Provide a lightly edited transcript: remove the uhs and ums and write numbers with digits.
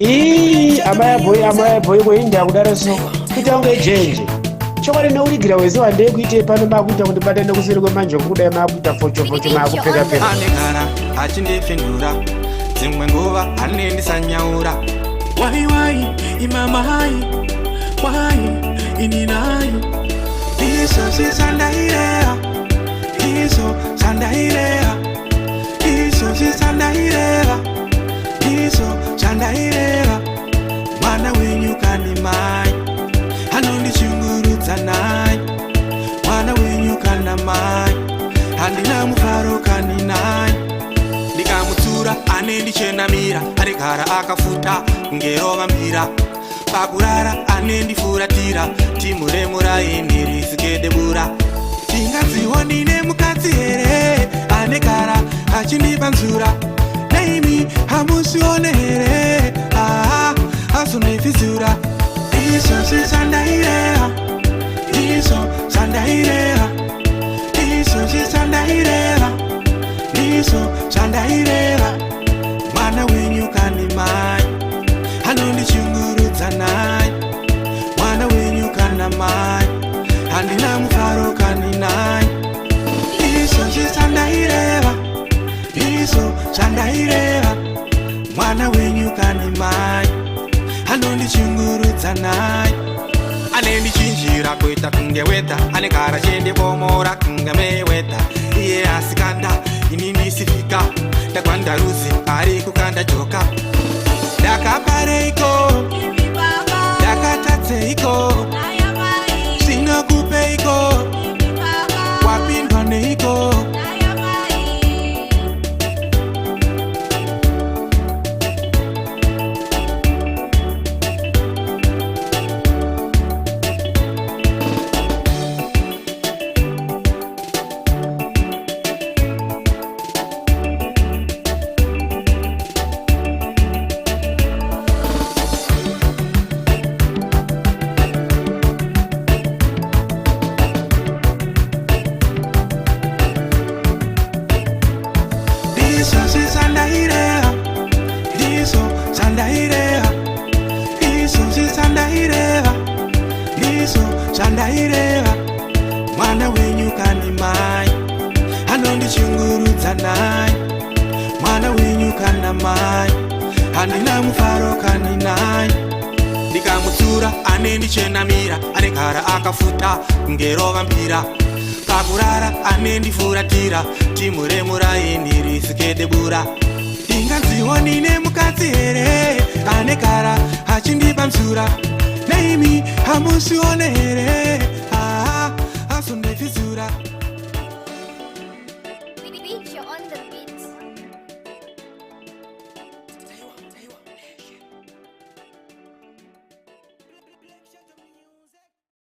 Amaya boy kuinda kudara so kuita unge jenje chokwadi neurigira wese wandei kuite pano makuita kuti batane kuseri kwemanje kudai makuita focho makupfeka pfeka anegara achindipfindura dzimwe nguva anendisanyaura wai imama hai wai ininayo iso zisandairea iso sandairea iso zisandairea iso sandairea mwana wenyu kani mai anondichungurudza nai mwana wenyu kana mai handina mufaro kani nai ndikamutsura anendichenamira anegara akafuta ngerova mbira pakurara anendifuratira timuremura inirizikedebura tingadziwoni nemukadzi here anegara achindipa nzura naimi hamusione here azonefizura iso zisandairea iso sandairea iso zisandairea iso sandairea mwana wenyu kani mai anondichungurudza nai mwana wenyu kana mai handina mufaro kani nai iso zisandairea iso sandairea mwana wenyu kani mai anondichungurudza nai anendichinjira kuita kunge weta anegara chendibomora kunge meweta iye asikanda ini ndisifika ndakwandaruzi ari kukanda joka ndakapareiko ndakatatseiko zvinokupeiko wapindwa neiko sandairea mwana wenyu kani mai anondichungurudza nai mwana wenyu kana mai handina mufaro kani nai ndikamutsura anendichenamira anegara akafuta ngerova mbira pakurara anendifuratira timuremura inirizikedebura ndingadziwoni nemukadzi here anegara achindipa nzura naimi hamusione here azonefizura on the